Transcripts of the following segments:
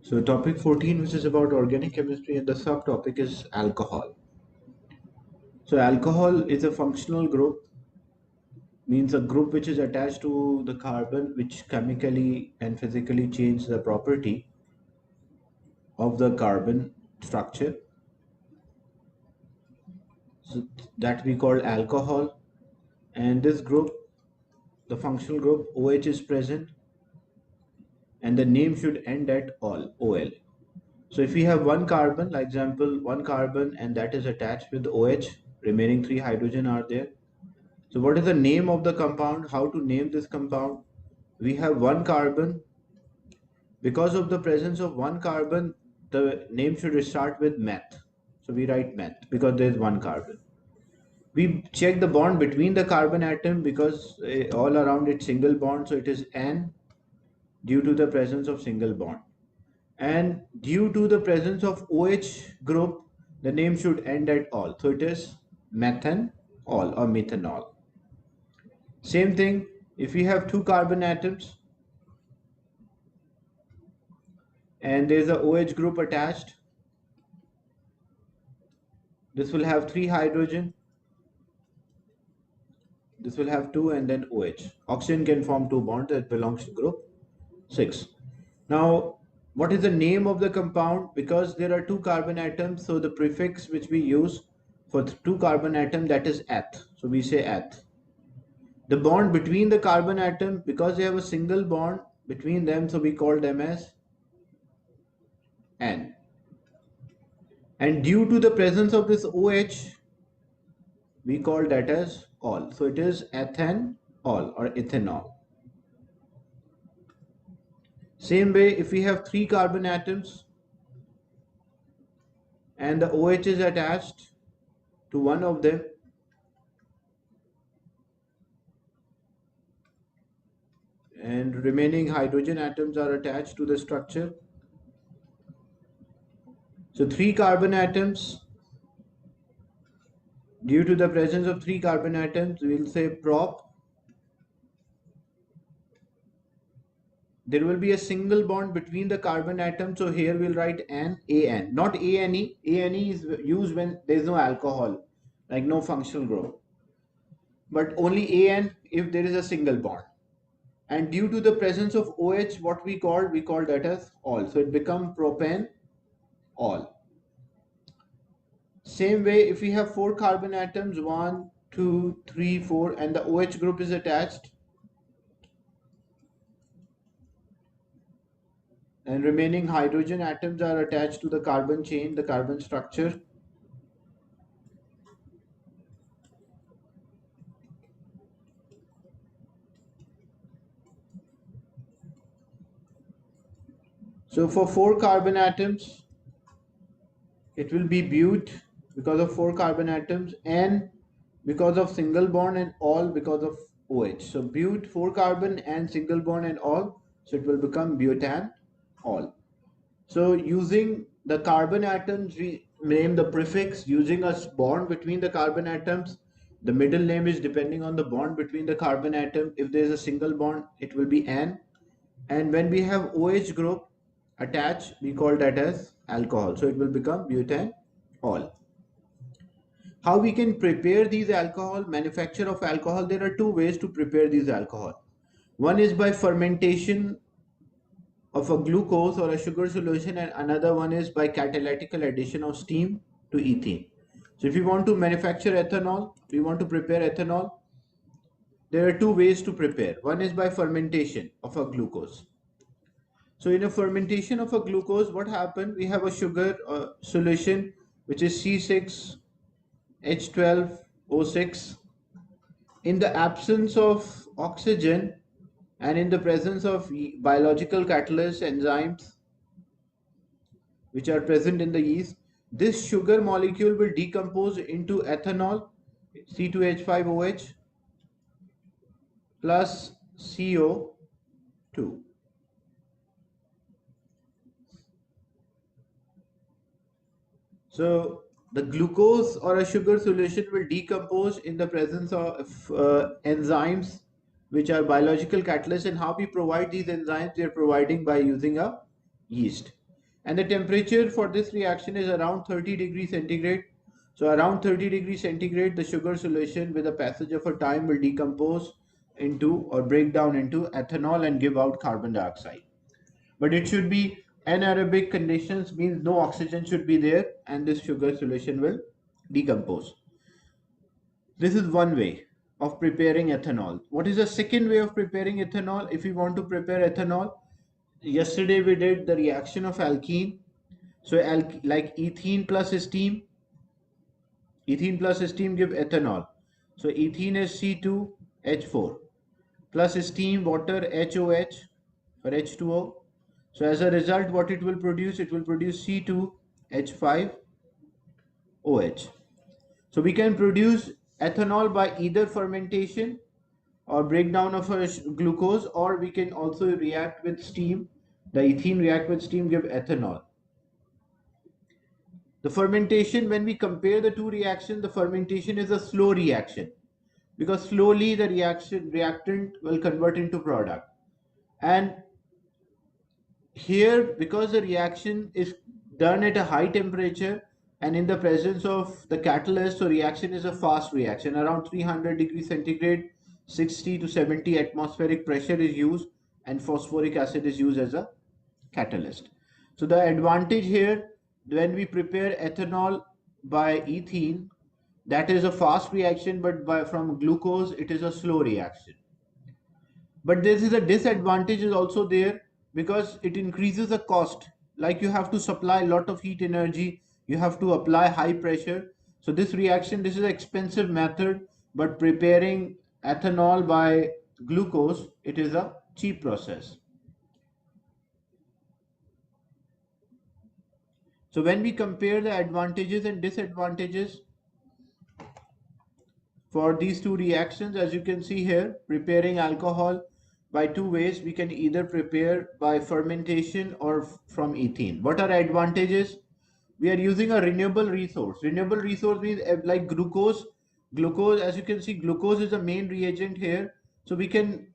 So topic 14, which is about organic chemistry, and the subtopic is alcohol. So alcohol is a functional group, means a group which is attached to the carbon, which chemically and physically change the property of the carbon structure. So that we call alcohol. And this group, the functional group OH is present, and the name should end at ol. So if we have one carbon, like example, one carbon, and that is attached with OH, remaining three hydrogen are there. So what is the name of the compound? How to name this compound? We have one carbon. Because of the presence of one carbon, the name should start with meth. So we write meth because there is one carbon. We check the bond between the carbon atom because all around it's single bond, so it is N due to the presence of single bond. And due to the presence of OH group, the name should end at all. So it is methanol or methanol. Same thing, if we have two carbon atoms and there is a OH group attached, this will have three hydrogen, this will have two, and then OH. Oxygen can form two bonds that belongs to group 6. Now, what is the name of the compound? Because there are two carbon atoms, so the prefix which we use for two carbon atom, that is eth. So we say eth. The bond between the carbon atom, because they have a single bond between them, so we call them as N. And due to the presence of this OH, we call that as ol. So it is ethanol or ethanol. Same way, if we have three carbon atoms and the OH is attached to one of them, and remaining hydrogen atoms are attached to the structure. So three carbon atoms, due to the presence of three carbon atoms, we will say prop. There will be a single bond between the carbon atoms, so here we'll write An, not Ane. Ane is used when there is no alcohol, like no functional group, but only An if there is a single bond. And due to the presence of OH, what we call that as ol. So it becomes propane ol. Same way, if we have four carbon atoms, 1, 2, 3, 4, and the OH group is attached, and remaining hydrogen atoms are attached to the carbon chain, the carbon structure. So for four carbon atoms, it will be but because of four carbon atoms, and because of single bond, and all because of OH. So but, four carbon and single bond and all, so it will become butan all. So using the carbon atoms, we name the prefix using a bond between the carbon atoms. The middle name is depending on the bond between the carbon atom. If there is a single bond, it will be N. And when we have OH group attached, we call that as alcohol. So it will become butanol. How we can prepare these alcohol, manufacture of alcohol? There are two ways to prepare these alcohol. One is by fermentation of a glucose or a sugar solution, and another one is by catalytical addition of steam to ethene. So if you want to manufacture ethanol, we want to prepare ethanol, there are two ways to prepare. One is by fermentation of a glucose. So in a fermentation of a glucose, what happened? We have a sugar solution which is C6H12O6. In the absence of oxygen and in the presence of biological catalysts, enzymes, which are present in the yeast, this sugar molecule will decompose into ethanol, C2H5OH plus CO2. So the glucose or a sugar solution will decompose in the presence of enzymes, which are biological catalysts. And how we provide these enzymes? We are providing by using a yeast. And the temperature for this reaction is around 30 degrees centigrade. So around 30 degrees centigrade, the sugar solution with the passage of a time will decompose into or break down into ethanol and give out carbon dioxide. But it should be anaerobic conditions, means no oxygen should be there, and this sugar solution will decompose. This is one way of preparing ethanol. What is the second way of preparing ethanol? If we want to prepare ethanol, yesterday we did the reaction of alkene. So like ethene plus steam give ethanol. So ethene is C2H4 plus steam water HOH or H2O. So as a result, what it will produce? It will produce C2H5OH. So we can produce ethanol by either fermentation or breakdown of a glucose, or we can also react with steam. The ethene react with steam, give ethanol. The fermentation, when we compare the two reactions, the fermentation is a slow reaction because slowly the reactant will convert into product. And here, because the reaction is done at a high temperature and in the presence of the catalyst, so reaction is a fast reaction. Around 300 degrees centigrade, 60 to 70 atmospheric pressure is used, and phosphoric acid is used as a catalyst. So the advantage here, when we prepare ethanol by ethene, that is a fast reaction, but from glucose, it is a slow reaction. But this is a disadvantage is also there because it increases the cost. Like you have to supply a lot of heat energy, you have to apply high pressure. So this reaction, this is an expensive method, but preparing ethanol by glucose, it is a cheap process. So when we compare the advantages and disadvantages for these two reactions, as you can see here, preparing alcohol by two ways. We can either prepare by fermentation or from ethene. What are advantages? We are using a renewable resource. Renewable resource means like glucose. Glucose, as you can see, glucose is the main reagent here. So we can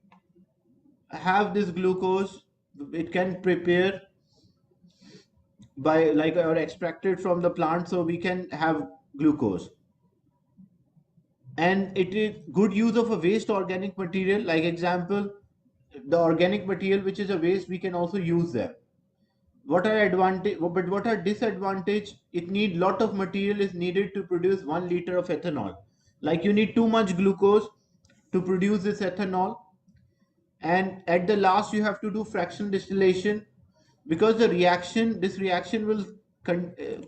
have this glucose. It can prepare by like or extracted from the plant, so we can have glucose. And it is good use of a waste organic material, like example, the organic material which is a waste, we can also use them. What are advantage, but what are disadvantage? It need lot of material is needed to produce 1 liter of ethanol. Like you need too much glucose to produce this ethanol, and at the last you have to do fractional distillation because this reaction will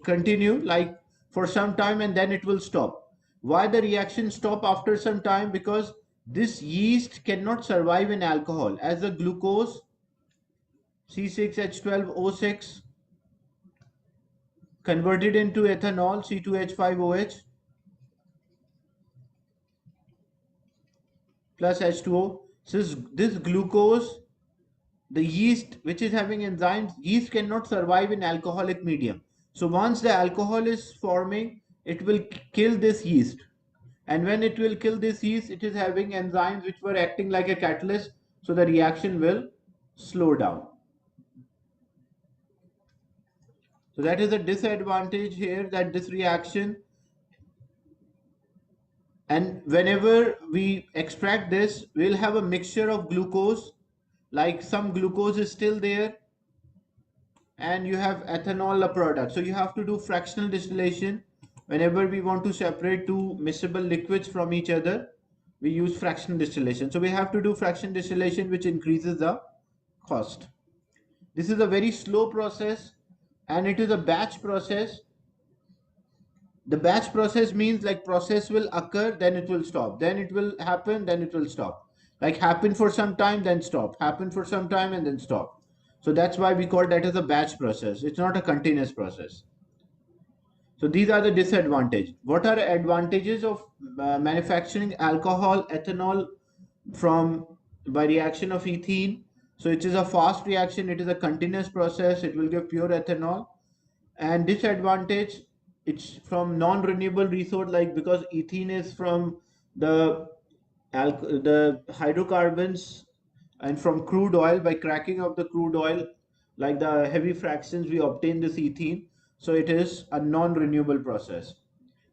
continue like for some time and then it will stop. Why the reaction stop after some time? Because this yeast cannot survive in alcohol, as the glucose C6H12O6 converted into ethanol C2H5OH plus H2O. So this glucose, the yeast which is having enzymes, yeast cannot survive in alcoholic medium. So once the alcohol is forming, it will kill this yeast. And when it will kill this yeast, it is having enzymes which were acting like a catalyst. So the reaction will slow down. So that is a disadvantage here, that this reaction, and whenever we extract this, we'll have a mixture of glucose, like some glucose is still there and you have ethanol a product. So you have to do fractional distillation. Whenever we want to separate two miscible liquids from each other, we use fractional distillation. So we have to do fractional distillation, which increases the cost. This is a very slow process and it is a batch process. The batch process means like process will occur, then it will stop, then it will happen, then it will stop. Like happen for some time, then stop, happen for some time and then stop. So that's why we call that as a batch process. It's not a continuous process. So these are the disadvantages. What are advantages of manufacturing alcohol, ethanol from by reaction of ethene? So it is a fast reaction. It is a continuous process. It will give pure ethanol. And disadvantage, it's from non-renewable resource, like because ethene is from the the hydrocarbons and from crude oil. By cracking of the crude oil, like the heavy fractions, we obtain this ethene. So it is a non-renewable process.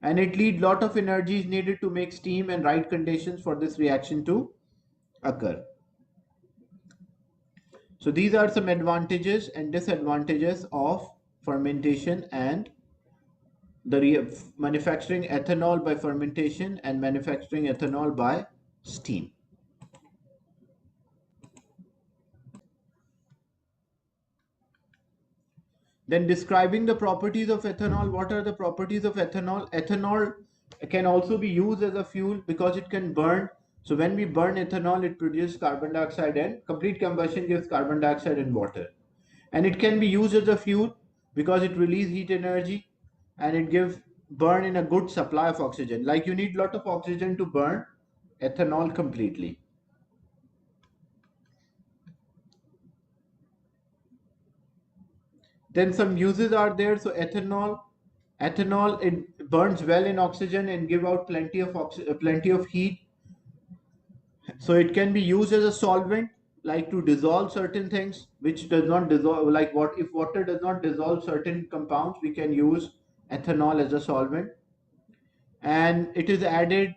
And it needs lot of energy is needed to make steam and right conditions for this reaction to occur. So these are some advantages and disadvantages of fermentation and manufacturing ethanol by fermentation and manufacturing ethanol by steam. Then describing the properties of ethanol. What are the properties of ethanol? Ethanol can also be used as a fuel because it can burn. So when we burn ethanol, it produces carbon dioxide, and complete combustion gives carbon dioxide and water. And it can be used as a fuel because it releases heat energy and it gives burn in a good supply of oxygen. Like you need lot of oxygen to burn ethanol completely. Then some uses are there. So ethanol it burns well in oxygen and give out plenty of heat. So it can be used as a solvent, like to dissolve certain things which does not dissolve. Like what if water does not dissolve certain compounds, we can use ethanol as a solvent. And it is added,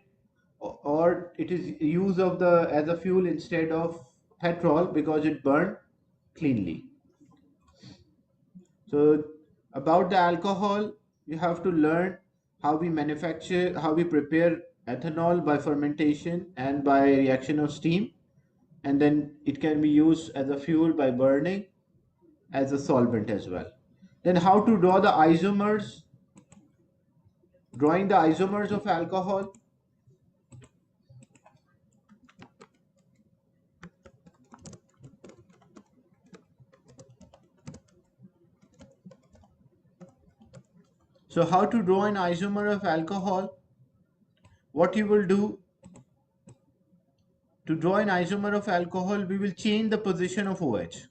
or it is use of the as a fuel instead of petrol because it burn cleanly. So about the alcohol, you have to learn how we prepare ethanol by fermentation and by reaction of steam, and then it can be used as a fuel by burning, as a solvent as well. Then how to draw the isomers, drawing the isomers of alcohol. So how to draw an isomer of alcohol? What you will do to draw an isomer of alcohol, we will change the position of OH.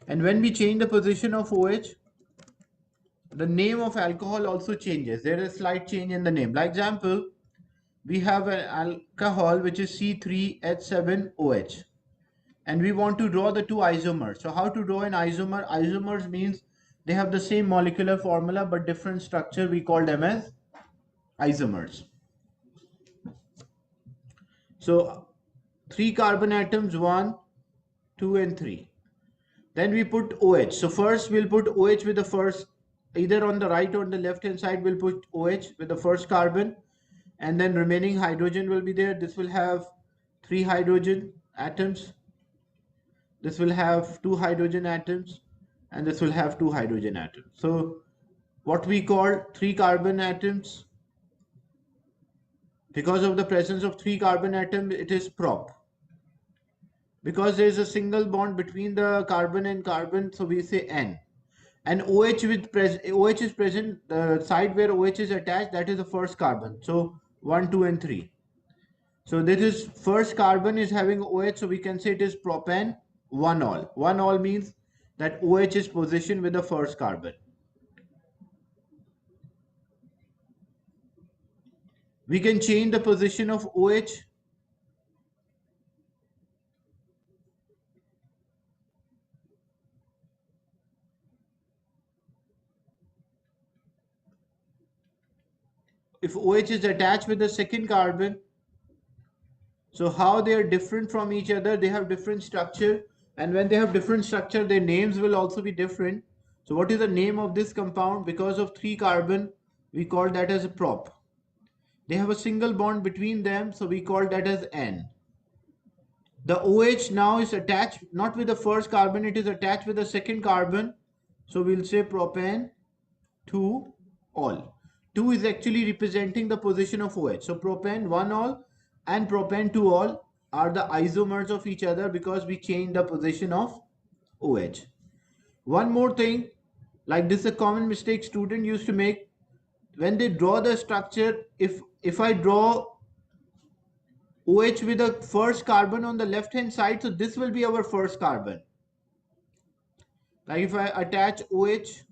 And when we change the position of OH, the name of alcohol also changes. There is a slight change in the name. Like example, we have an alcohol which is C3H7OH, and we want to draw the two isomers. So how to draw an isomer? Isomers means they have the same molecular formula but different structure. We call them as isomers. So three carbon atoms, 1, 2 and 3. Then we put OH. So first we'll put OH with the first, either on the right or on the left hand side, we'll put OH with the first carbon, and then remaining hydrogen will be there. This will have 3 hydrogen atoms. This will have 2 hydrogen atoms, and this will have 2 hydrogen atoms. So what we call 3 carbon atoms, because of the presence of 3 carbon atoms, it is prop. Because there is a single bond between the carbon and carbon, so we say N. And OH is present, the side where OH is attached, that is the first carbon. So 1, 2 and 3. So this is first carbon is having OH, so we can say it is propan 1-ol. 1-ol means that OH is positioned with the first carbon. We can change the position of OH. If OH is attached with the second carbon, so how they are different from each other, they have different structure, and when they have different structure, their names will also be different. So what is the name of this compound? Because of 3 carbon, we call that as a prop. They have a single bond between them, so we call that as N. The OH now is attached not with the first carbon, it is attached with the second carbon, so we'll say propan 2-ol. 2 is actually representing the position of OH. So propan 1-ol and propan 2-ol are the isomers of each other because we change the position of OH. One more thing, like this is a common mistake student used to make when they draw the structure. If I draw OH with the first carbon on the left hand side, so this will be our first carbon. Like if I attach OH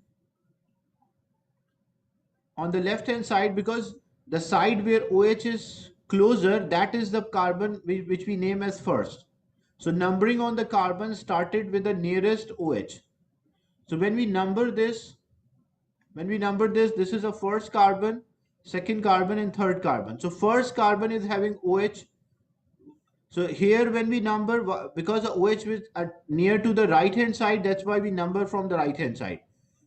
on the left hand side, because the side where OH is closer, that is the carbon which we name as first. So numbering on the carbon started with the nearest OH. So when we number this, this is the first carbon, second carbon, and third carbon. So first carbon is having OH. So here when we number, because the OH is near to the right hand side, that's why we number from the right hand side.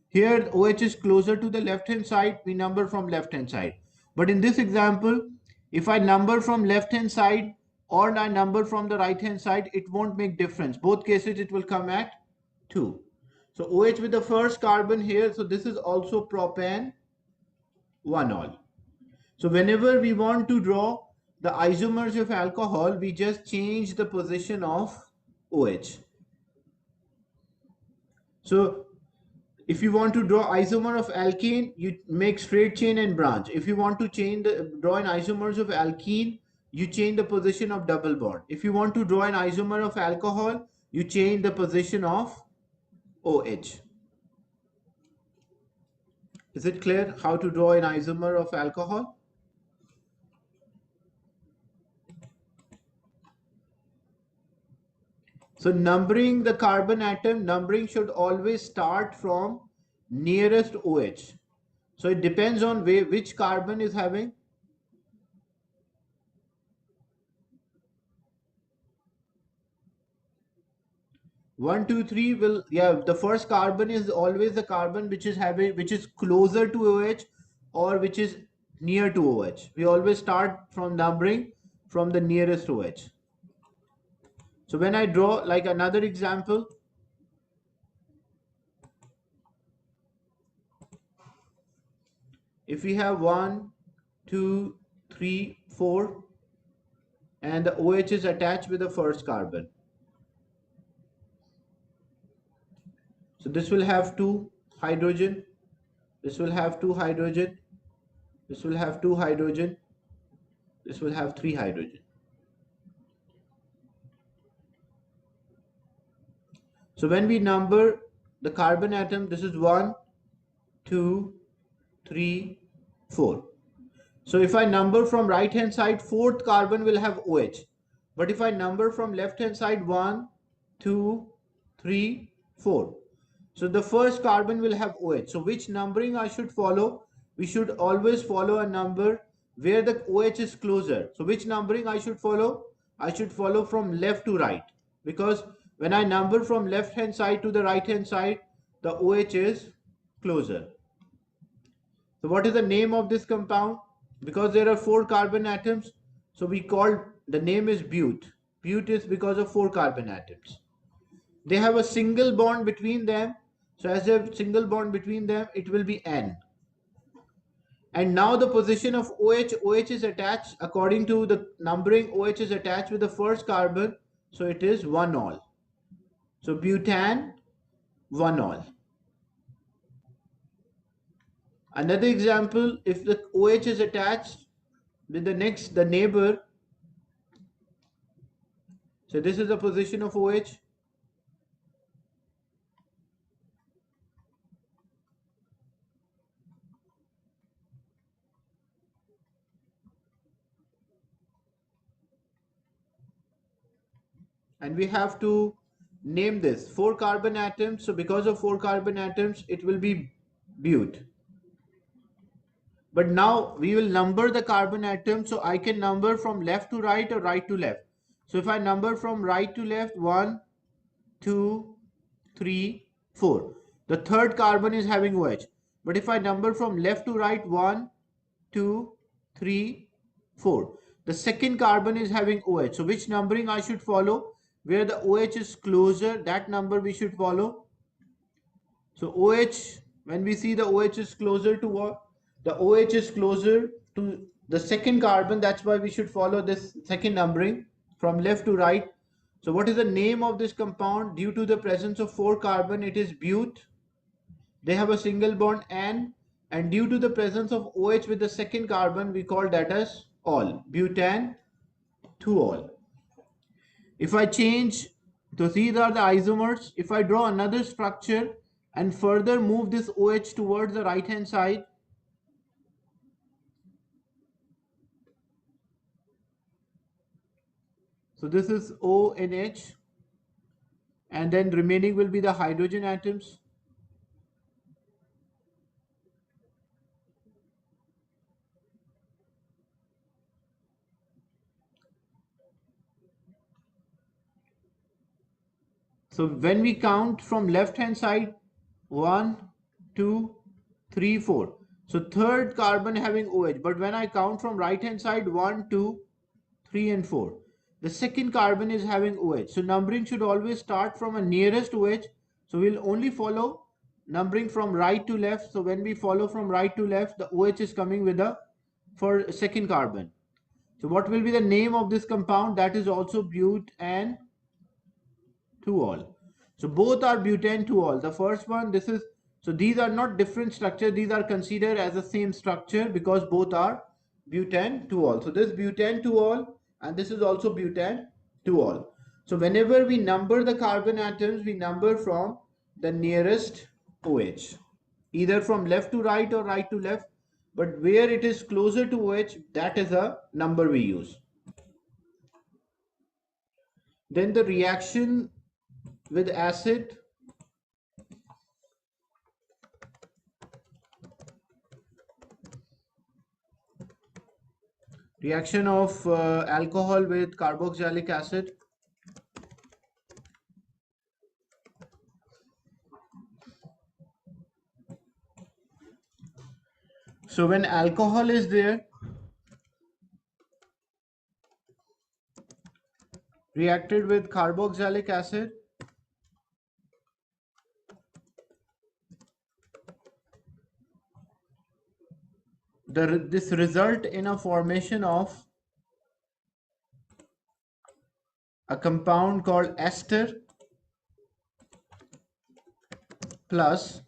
Here OH is closer to the left hand side, we number from left hand side. But in this example, if I number from left hand side or I number from the right hand side, it won't make difference. Both cases it will come at 2. So OH with the first carbon here, so this is also propan 1-ol. So whenever we want to draw the isomers of alcohol, we just change the position of OH. So if you want to draw isomer of alkene, you make straight chain and branch. If you want to draw an isomers of alkene, you change the position of double bond. If you want to draw an isomer of alcohol, you change the position of OH. Is it clear how to draw an isomer of alcohol? So numbering the carbon atom, numbering should always start from nearest OH. So it depends on which carbon is having. 1, 2, 3 will, yeah, the first carbon is always the carbon which is closer to OH or which is near to OH. We always start from numbering from the nearest OH. So when I draw like another example, if we have 1, 2, 3, 4, and the OH is attached with the first carbon. So this will have 2 hydrogen, this will have 2 hydrogen, this will have 2 hydrogen, this will have 3 hydrogen. So when we number the carbon atom, this is 1, 2, 3, 4. So if I number from right hand side, fourth carbon will have OH. But if I number from left hand side, 1, 2, 3, 4. So the first carbon will have OH. So which numbering I should follow? We should always follow a number where the OH is closer. So which numbering I should follow? I should follow from left to right. Because when I number from left hand side to the right hand side, the OH is closer. So what is the name of this compound? Because there are 4 carbon atoms, so we call the name is bute. Bute is because of 4 carbon atoms. They have a single bond between them. So as a single bond between them, it will be N. And now the position of OH, OH is attached according to the numbering, OH is attached with the first carbon. So it is 1-ol. So butan 1-ol. Another example, if the OH is attached with the neighbor, so this is the position of OH. And we have to name this 4 carbon atoms. So because of 4 carbon atoms, it will be bute. But now we will number the carbon atoms. So I can number from left to right or right to left. So if I number from right to left, 1, 2, 3, 4. The third carbon is having OH. But if I number from left to right, 1, 2, 3, 4. The second carbon is having OH. So which numbering I should follow? Where the OH is closer, that number we should follow. So OH, when we see the OH is closer to what? The OH is closer to the second carbon. That's why we should follow this second numbering from left to right. So what is the name of this compound? Due to the presence of 4 carbon, it is bute. They have a single bond N, and due to the presence of OH with the second carbon, we call that as ol, butan 2-ol. If I change, so these are the isomers. If I draw another structure and further move this OH towards the right hand side, so this is ONH. and then remaining will be the hydrogen atoms. So when we count from left hand side, 1, 2, 3, 4. So third carbon having OH. But when I count from right hand side, 1, 2, 3 and 4. The second carbon is having OH. So numbering should always start from a nearest OH. So we'll only follow numbering from right to left. So when we follow from right to left, the OH is coming with the for second carbon. So what will be the name of this compound? That is also butane 2-ol. So both are butane 2-ol. The first one, this is, so these are not different structure. These are considered as the same structure because both are butane 2-ol. So this butane 2-ol and this is also butane 2-ol. So whenever we number the carbon atoms, we number from the nearest OH, either from left to right or right to left. But where it is closer to OH, that is a number we use. Then the reaction with acid, reaction of alcohol with carboxylic acid. So when alcohol is there, reacted with carboxylic acid, this result in a formation of a compound called ester plus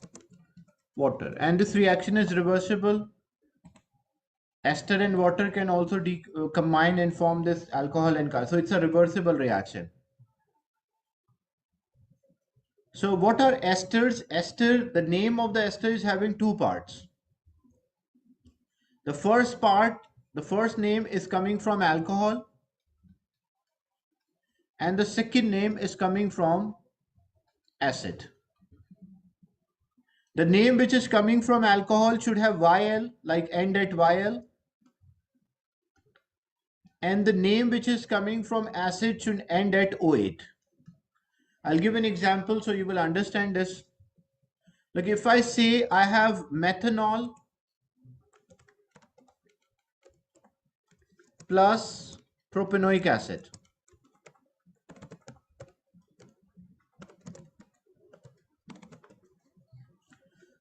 water, and this reaction is reversible. Ester and water can also combine and form this alcohol and car. So it's a reversible reaction. So what are esters? Ester, the name of the ester is having two parts. The first part, the first name is coming from alcohol, and the second name is coming from acid. The name which is coming from alcohol should have YL, like end at YL, and the name which is coming from acid should end at O8. I'll give an example so you will understand this. Like if I say I have methanol plus propanoic acid.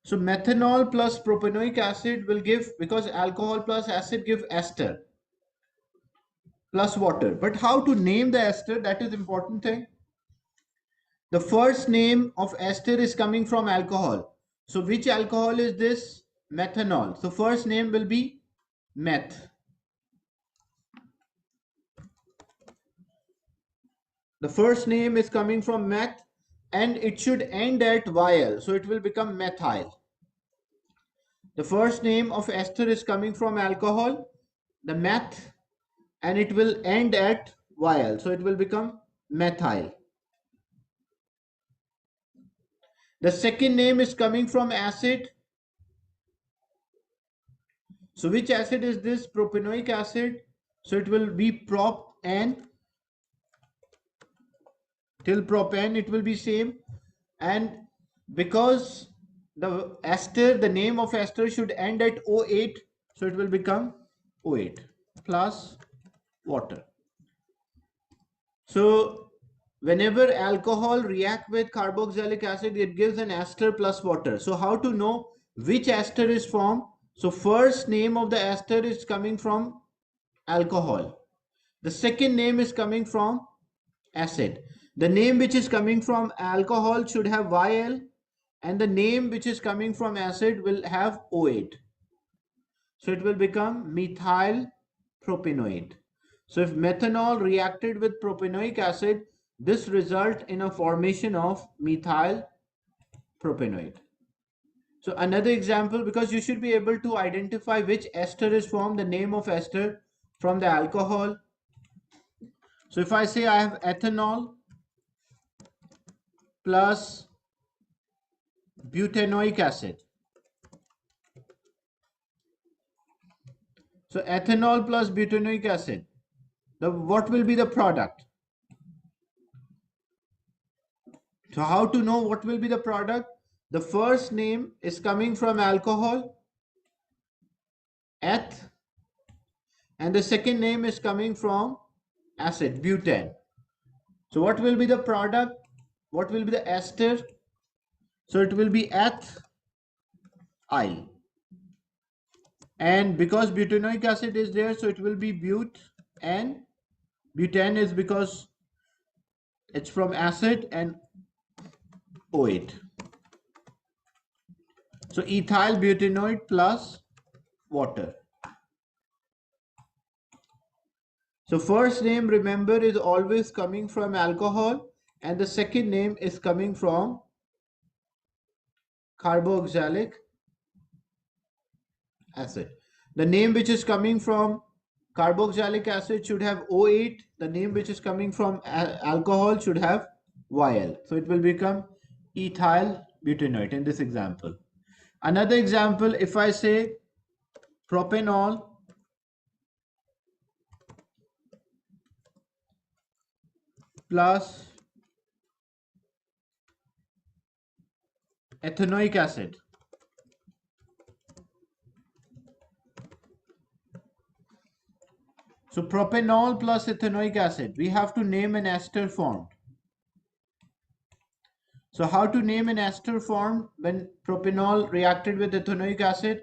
So methanol plus propanoic acid will give, because alcohol plus acid give ester plus water. But how to name the ester, that is important thing. The first name of ester is coming from alcohol. So which alcohol is this? Methanol. So first name will be meth. The first name is coming from meth and it should end at YL. So it will become methyl. The first name of ester is coming from alcohol, the meth, and it will end at YL. So it will become methyl. The second name is coming from acid. So which acid is this? Propanoic acid. So it will be prop N. Till propane it will be same. And because the ester, the name of ester should end at O8. So it will become O8 plus water. So whenever alcohol react with carboxylic acid, it gives an ester plus water. So how to know which ester is formed? So first name of the ester is coming from alcohol. The second name is coming from acid. The name which is coming from alcohol should have YL, and the name which is coming from acid will have O8. So it will become methyl propanoate. So if methanol reacted with propanoic acid, this result in a formation of methyl propanoate. So another example, because you should be able to identify which ester is formed, the name of ester from the alcohol. So if I say I have ethanol plus butanoic acid. So ethanol plus butanoic acid. What will be the product? So how to know what will be the product? The first name is coming from alcohol, eth, and the second name is coming from acid, butane. So what will be the product? What will be the ester? So it will be ethyl. And because butanoic acid is there, so it will be but, and butane is because it's from acid, and OH. So ethyl butanoate plus water. So first name, remember, is always coming from alcohol, and the second name is coming from carboxylic acid. The name which is coming from carboxylic acid should have O8. The name which is coming from alcohol should have YL. So it will become ethyl butanoate in this example. Another example, if I say propanol plus ethanoic acid. So propanol plus ethanoic acid, we have to name an ester formed. So how to name an ester formed when propanol reacted with ethanoic acid?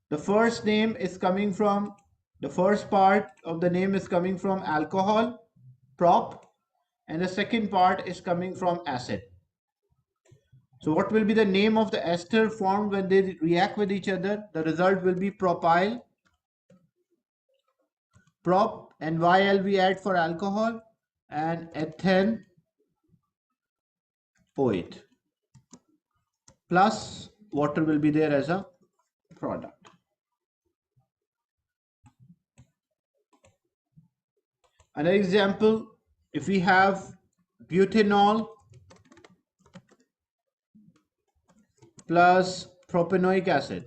The first name is coming from, the first part of the name is coming from alcohol, prop, and the second part is coming from acid. So what will be the name of the ester formed when they react with each other? The result will be propyl, prop, and YL we add for alcohol, and ethane OH plus water will be there as a product. Another example, if we have butanol plus propanoic acid.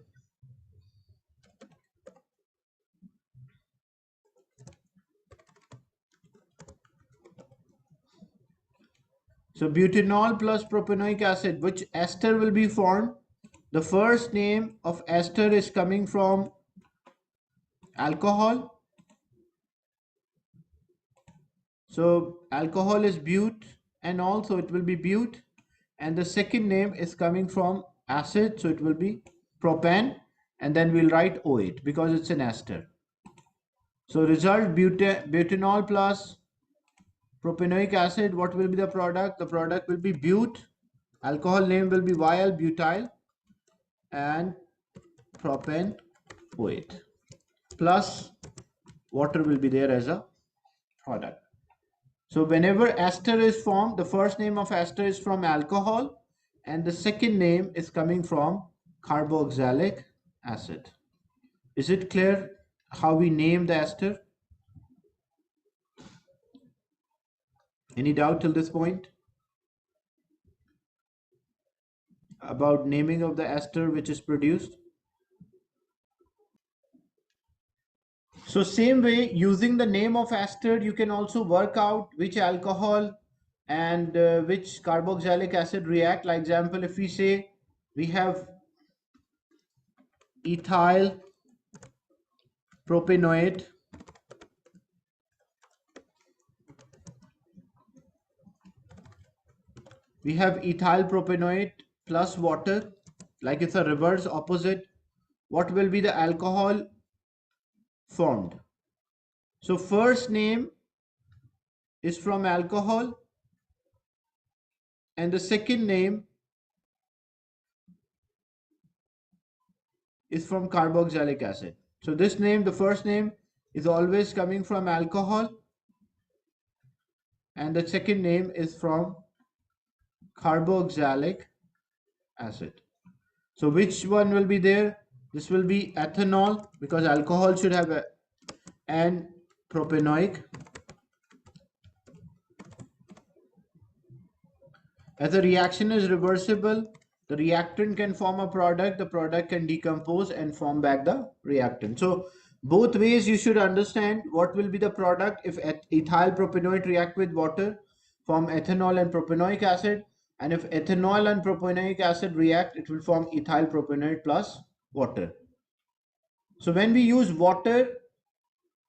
So butanol plus propanoic acid, which ester will be formed? The first name of ester is coming from alcohol. So alcohol is but, and also it will be but. And the second name is coming from acid, so it will be propan, and then we'll write OH because it's an ester. So result butanol plus propanoic acid, what will be the product? The product will be but, alcohol name will be YL butyl, and propan OH plus water will be there as a product. So whenever ester is formed, the first name of ester is from alcohol, and the second name is coming from carboxylic acid. Is it clear how we name the ester? Any doubt till this point about naming of the ester which is produced? So same way, using the name of ester, you can also work out which alcohol and which carboxylic acid react. Like example, if we say we have ethyl propanoate plus water, like it's a reverse opposite, what will be the alcohol formed? So first name is from alcohol, and the second name is from carboxylic acid. So this name, the first name, is always coming from alcohol, and the second name is from carboxylic acid. So which one will be there? This will be ethanol because alcohol should have a, and propanoic As the reaction is reversible, the reactant can form a product, the product can decompose and form back the reactant. So both ways you should understand what will be the product if ethyl propanoate react with water, form ethanol and propanoic acid, and if ethanol and propanoic acid react, it will form ethyl propanoate plus water. So when we use water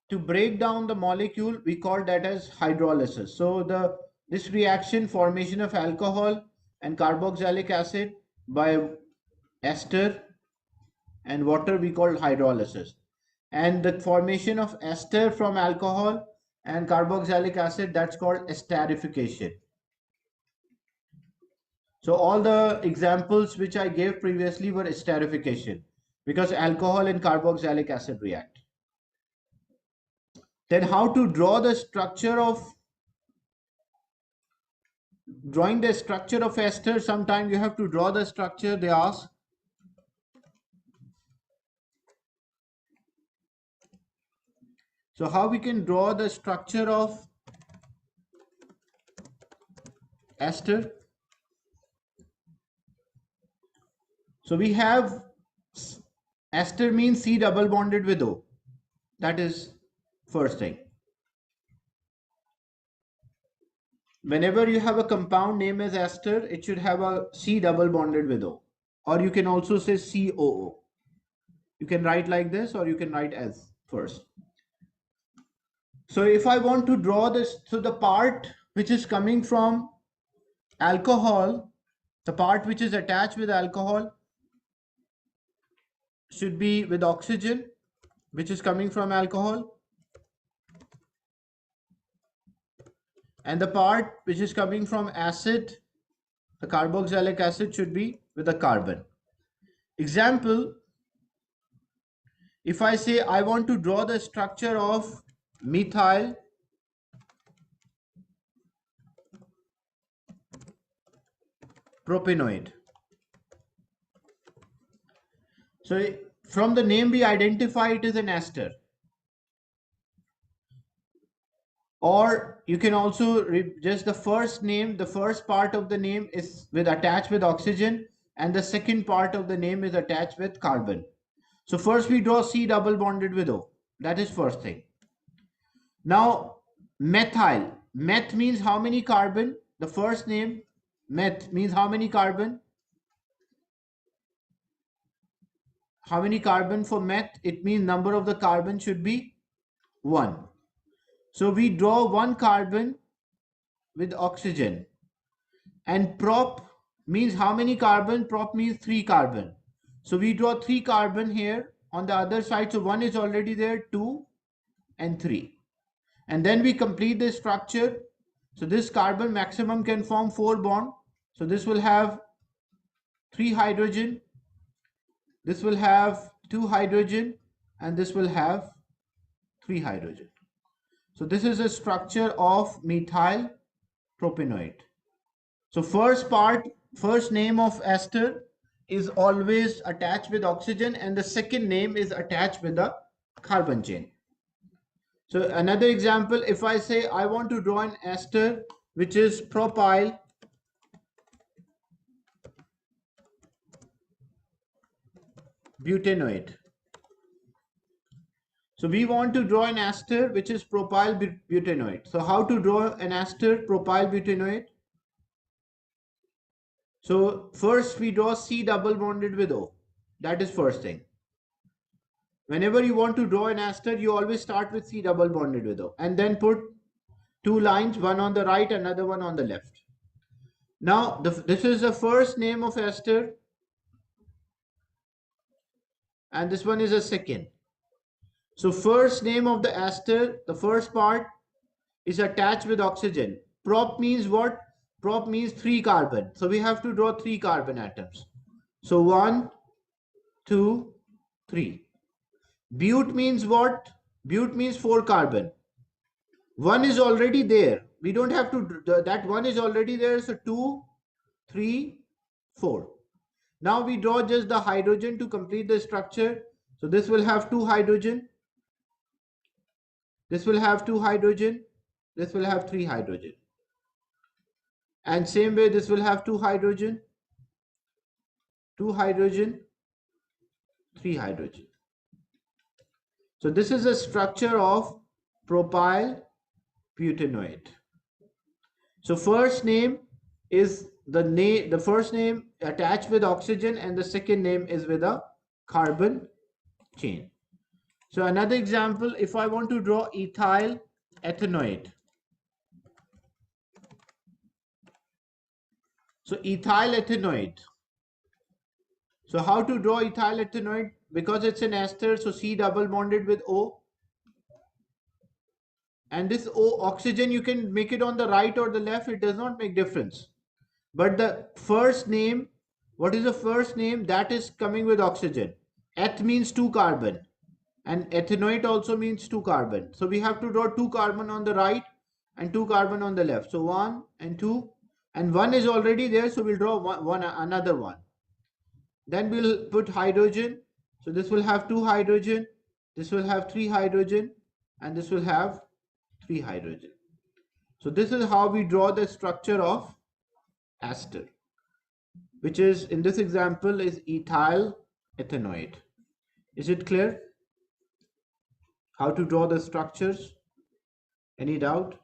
to break down the molecule, we call that as hydrolysis. So this reaction, formation of alcohol and carboxylic acid by ester and water, we call hydrolysis. And the formation of ester from alcohol and carboxylic acid, that's called esterification. So all the examples which I gave previously were esterification because alcohol and carboxylic acid react. Then how to draw the structure of drawing the structure of ester? Sometimes you have to draw the structure, they ask. So how we can draw the structure of ester? So we have ester means C double bonded with O. That is first thing. Whenever you have a compound name as ester, it should have a C double bonded with O. Or you can also say COO. You can write like this or you can write as first. So if I want to draw this, so the part which is coming from alcohol, the part which is attached with alcohol should be with oxygen, which is coming from alcohol. And the part which is coming from acid, the carboxylic acid, should be with a carbon. Example, if I say I want to draw the structure of methyl propanoid. So from the name we identify it as an ester. Or you can also just the first name, the first part of the name is with attached with oxygen and the second part of the name is attached with carbon. So first we draw C double bonded with O. That is first thing. Now methyl. Meth means how many carbon? The first name meth means how many carbon? How many carbon for meth? It means number of the carbon should be 1. So we draw 1 carbon with oxygen. And prop means how many carbon? Prop means 3 carbon. So we draw 3 carbon here on the other side. So 1 is already there, 2 and 3. And then we complete the structure. So this carbon maximum can form 4 bond. So this will have 3 hydrogen. This will have 2 hydrogen. And this will have 3 hydrogen. So this is a structure of methyl propanoate. So first name of ester is always attached with oxygen and the second name is attached with the carbon chain. So another example, if I say I want to draw an ester which is propyl butanoate. So we want to draw an ester which is propyl butanoate. So how to draw an ester propyl butanoate? So first we draw C double bonded with O. That is first thing. Whenever you want to draw an ester, you always start with C double bonded with O and then put 2 lines, one on the right, another one on the left. Now this is the first name of ester and this one is a second. So first name of the ester, the first part is attached with oxygen. Prop means what? Prop means 3 carbon. So we have to draw 3 carbon atoms. So 1, 2, 3. But means what? But means 4 carbon. 1 is already there. We don't have to, that 1 is already there. So 2, 3, 4. Now we draw just the hydrogen to complete the structure. So this will have 2 hydrogen. This will have 2 hydrogen. This will have 3 hydrogen. And same way this will have two hydrogen, two hydrogen, three hydrogen. So this is a structure of propyl butanoate. So first name is the first name attached with oxygen, and the second name is with a carbon chain. So another example, if I want to draw ethyl ethanoate. So ethyl ethanoate. So how to draw ethyl ethanoate? Because it's an ester, so C double bonded with O. And this O oxygen, you can make it on the right or the left, it does not make difference. But the first name, what is the first name? That is coming with oxygen. Eth means two carbon, and ethanoate also means two carbon. So we have to draw two carbon on the right and two carbon on the left. So one and two, and one is already there, so we'll draw another one. Then we'll put hydrogen. So this will have two hydrogen, this will have three hydrogen, and this will have three hydrogen. So this is how we draw the structure of ester, which is in this example is ethyl ethanoate. Is it clear how to draw the structures? Any doubt?